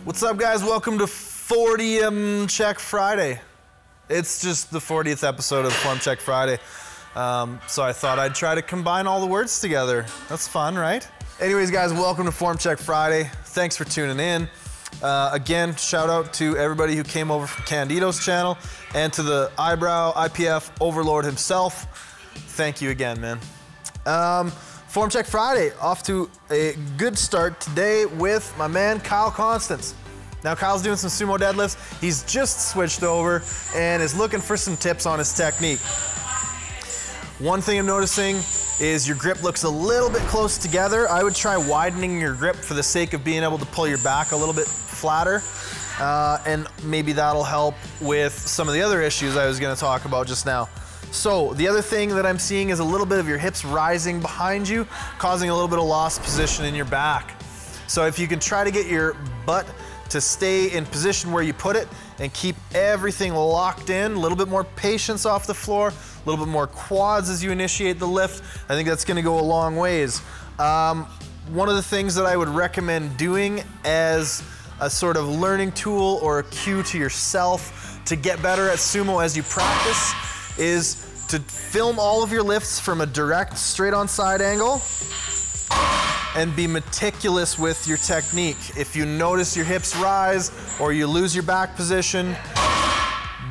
What's up, guys? Welcome to FORMCHECK Friday. It's just the 40th episode of FORMCHECK Friday. So I thought I'd try to combine all the words together. That's fun, right? Anyways, guys, welcome to FORMCHECK Friday. Thanks for tuning in. Again, shout out to everybody who came over from Candido's channel and to the eyebrow IPF overlord himself. Thank you again, man. FORMCHECK Friday, off to a good start today with my man Kyle Constance. Now Kyle's doing some sumo deadlifts. He's just switched over and is looking for some tips on his technique. One thing I'm noticing is your grip looks a little bit close together. I would try widening your grip for the sake of being able to pull your back a little bit flatter. And maybe that'll help with some of the other issues I was gonna talk about just now. So the other thing that I'm seeing is a little bit of your hips rising behind you, causing a little bit of lost position in your back. So if you can try to get your butt to stay in position where you put it and keep everything locked in, a little bit more patience off the floor, a little bit more quads as you initiate the lift, I think that's gonna go a long ways. One of the things that I would recommend doing as a sort of learning tool or a cue to yourself to get better at sumo as you practice is to film all of your lifts from a direct straight on side angle and be meticulous with your technique. If you notice your hips rise or you lose your back position,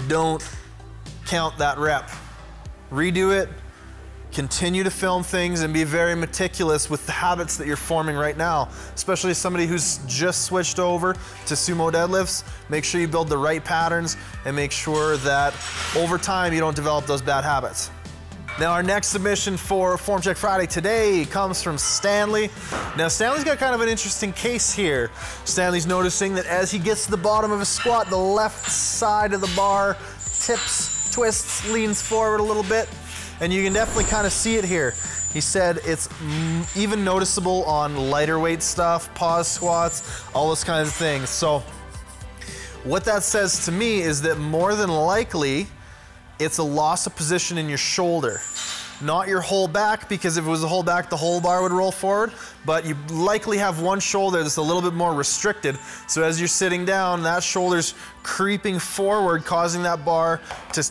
don't count that rep. Redo it, continue to film things and be very meticulous with the habits that you're forming right now. Especially as somebody who's just switched over to sumo deadlifts, make sure you build the right patterns and make sure that over time you don't develop those bad habits. Now our next submission for FORMCHECK Friday today comes from Stanley. Now Stanley's got kind of an interesting case here. Stanley's noticing that as he gets to the bottom of his squat, the left side of the bar tips, twists, leans forward a little bit. And you can definitely kind of see it here. He said it's even noticeable on lighter weight stuff, pause squats, all those kinds of things. So what that says to me is that more than likely, it's a loss of position in your shoulder. Not your whole back, because if it was a whole back, the whole bar would roll forward, but you likely have one shoulder that's a little bit more restricted. So as you're sitting down, that shoulder's creeping forward, causing that bar to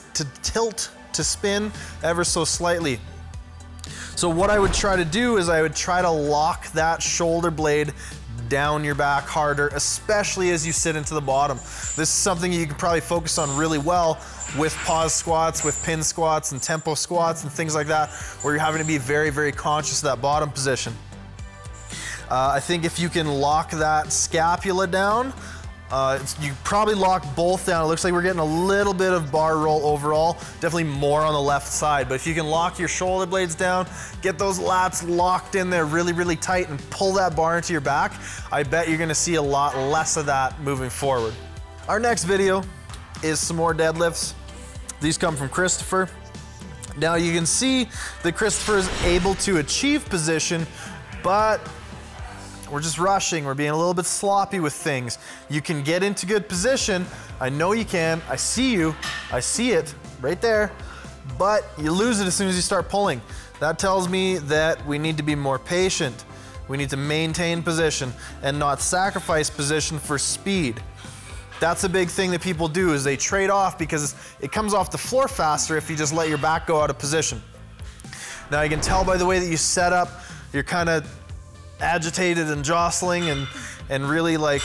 tilt, to spin ever so slightly. So what I would try to do is I would try to lock that shoulder blade down your back harder, especially as you sit into the bottom. This is something you can probably focus on really well with pause squats, with pin squats and tempo squats and things like that, where you're having to be very, very conscious of that bottom position. I think if you can lock that scapula down, you probably lock both down. It looks like we're getting a little bit of bar roll overall, definitely more on the left side. But if you can lock your shoulder blades down, get those lats locked in there really, really tight and pull that bar into your back, I bet you're gonna see a lot less of that moving forward. Our next video is some more deadlifts. These come from Christopher. Now you can see that Christopher is able to achieve position, but we're just rushing, we're being a little bit sloppy with things. You can get into good position, I know you can, I see you, I see it right there, but you lose it as soon as you start pulling. That tells me that we need to be more patient. We need to maintain position and not sacrifice position for speed. That's a big thing that people do, is they trade off because it comes off the floor faster if you just let your back go out of position. Now you can tell by the way that you set up, you're kind of agitated and jostling and really like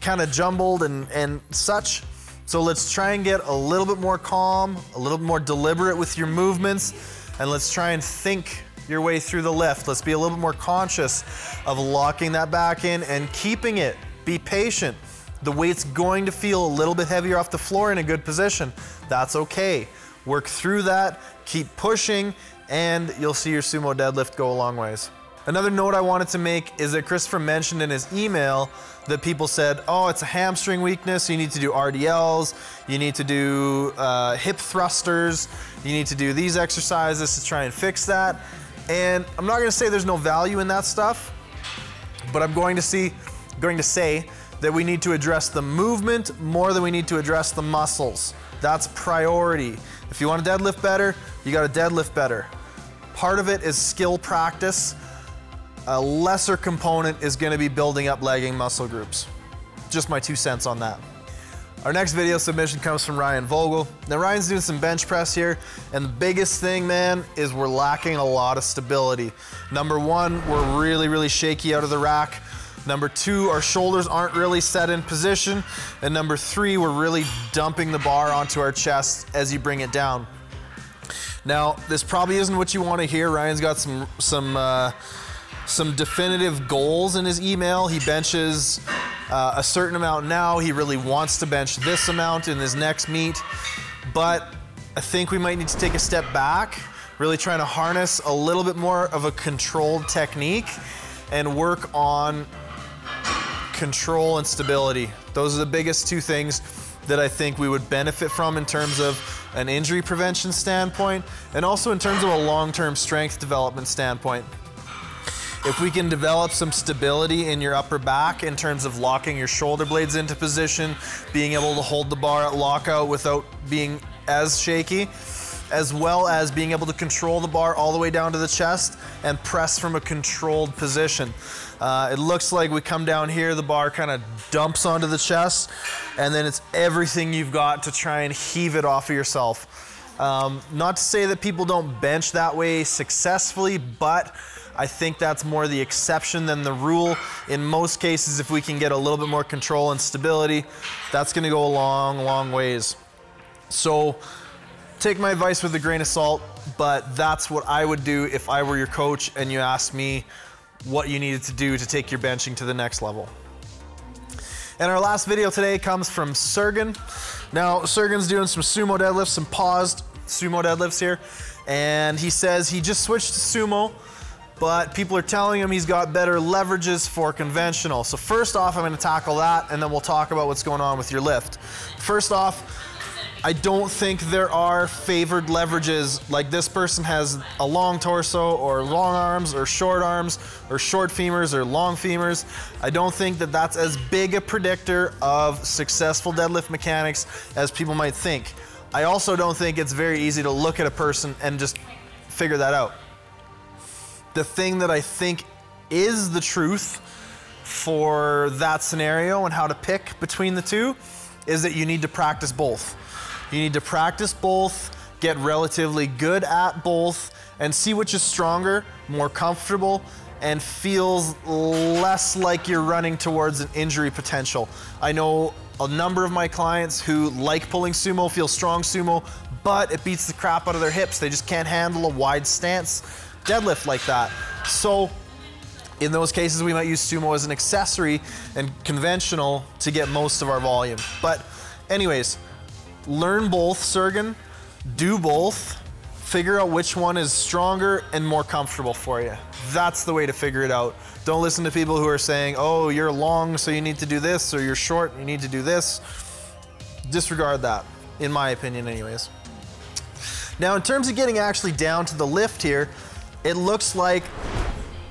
kind of jumbled and such. So let's try and get a little bit more calm, a little bit more deliberate with your movements, and let's try and think your way through the lift. Let's be a little bit more conscious of locking that back in and keeping it. Be patient. The weight's going to feel a little bit heavier off the floor in a good position. That's okay. Work through that, keep pushing, and you'll see your sumo deadlift go a long ways. Another note I wanted to make is that Christopher mentioned in his email that people said, oh, it's a hamstring weakness, so you need to do RDLs, you need to do hip thrusters, you need to do these exercises to try and fix that. And I'm not gonna say there's no value in that stuff, but I'm going to say that we need to address the movement more than we need to address the muscles. That's priority. If you want to deadlift better, you gotta deadlift better. Part of it is skill practice. A lesser component is going to be building up legging muscle groups. just my 2 cents on that. Our next video submission comes from Ryan Vogel. Now Ryan's doing some bench press here, and the biggest thing, man, is we're lacking a lot of stability. Number 1, we're really shaky out of the rack. Number 2, our shoulders aren't really set in position. And number 3, we're really dumping the bar onto our chest as you bring it down. Now, this probably isn't what you want to hear. Ryan's got some definitive goals in his email. He benches a certain amount now. He really wants to bench this amount in his next meet. But I think we might need to take a step back, really trying to harness a little bit more of a controlled technique and work on control and stability. Those are the biggest 2 things that I think we would benefit from in terms of an injury prevention standpoint, and also in terms of a long-term strength development standpoint. If we can develop some stability in your upper back in terms of locking your shoulder blades into position, being able to hold the bar at lockout without being as shaky, as well as being able to control the bar all the way down to the chest and press from a controlled position. It looks like we come down here, the bar kind of dumps onto the chest, and then it's everything you've got to try and heave it off of yourself. Not to say that people don't bench that way successfully, but I think that's more the exception than the rule. In most cases, if we can get a little bit more control and stability, that's gonna go a long ways. So take my advice with a grain of salt, but that's what I would do if I were your coach and you asked me what you needed to do to take your benching to the next level. And our last video today comes from Sergen. Now, Sergen's doing some sumo deadlifts, some paused sumo deadlifts here, and he says he just switched to sumo, but people are telling him he's got better leverages for conventional. So first off, I'm gonna tackle that, and then we'll talk about what's going on with your lift. First off, I don't think there are favored leverages, like this person has a long torso or long arms or short femurs or long femurs. I don't think that that's as big a predictor of successful deadlift mechanics as people might think. I also don't think it's very easy to look at a person and just figure that out. The thing that I think is the truth for that scenario and how to pick between the 2 is that you need to practice both. You need to practice both, get relatively good at both, and see which is stronger, more comfortable, and feels less like you're running towards an injury potential. I know a number of my clients who like pulling sumo, feel strong sumo, but it beats the crap out of their hips. They just can't handle a wide stance deadlift like that. So in those cases, we might use sumo as an accessory and conventional to get most of our volume. But anyways, learn both, Sergen, do both, figure out which one is stronger and more comfortable for you. That's the way to figure it out. Don't listen to people who are saying, oh, you're long, so you need to do this, or you're short, you need to do this. Disregard that, in my opinion anyways. Now, in terms of getting actually down to the lift here, it looks like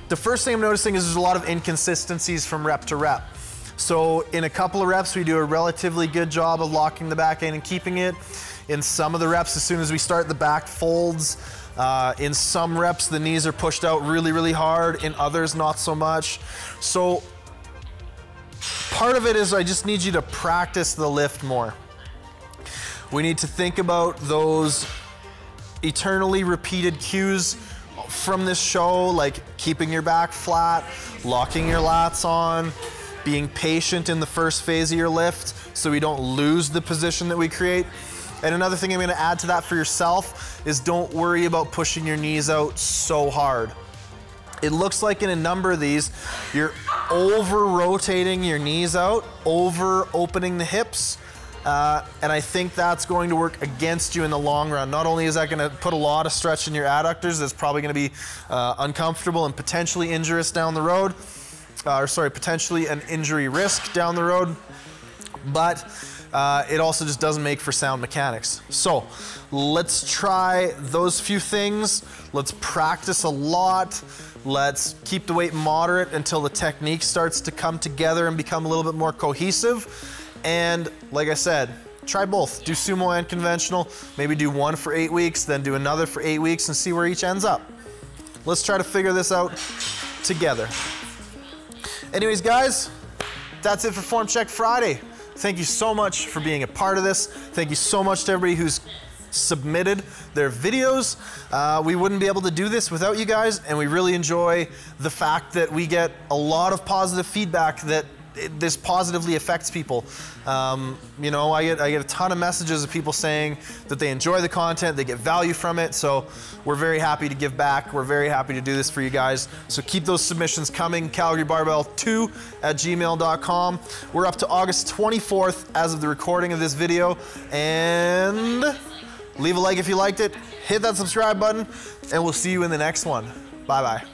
the first thing I'm noticing is there's a lot of inconsistencies from rep to rep. So in a couple of reps, we do a relatively good job of locking the back in and keeping it. In some of the reps, as soon as we start, the back folds. In some reps, the knees are pushed out really hard. In others, not so much. So part of it is I just need you to practice the lift more. We need to think about those eternally repeated cues from this show, like keeping your back flat, locking your lats on, being patient in the first phase of your lift so we don't lose the position that we create. And another thing I'm gonna add to that for yourself is don't worry about pushing your knees out so hard. It looks like in a number of these, you're over-rotating your knees out, over-opening the hips, and I think that's going to work against you in the long run. Not only is that gonna put a lot of stretch in your adductors, that's probably gonna be uncomfortable and potentially injurious down the road, potentially an injury risk down the road, but it also just doesn't make for sound mechanics. So let's try those few things. Let's practice a lot. Let's keep the weight moderate until the technique starts to come together and become a little bit more cohesive. And like I said, try both. Do sumo and conventional. Maybe do one for 8 weeks, then do another for 8 weeks and see where each ends up. Let's try to figure this out together. Anyways, guys, that's it for Form Check Friday. Thank you so much for being a part of this. Thank you so much to everybody who's submitted their videos. We wouldn't be able to do this without you guys, and we really enjoy the fact that we get a lot of positive feedback that this positively affects people. You know, I get a ton of messages of people saying that they enjoy the content, they get value from it, so we're very happy to give back. We're very happy to do this for you guys. So keep those submissions coming, calgarybarbell2@gmail.com. We're up to August 24th as of the recording of this video, and leave a like if you liked it, hit that subscribe button, and we'll see you in the next one. Bye-bye.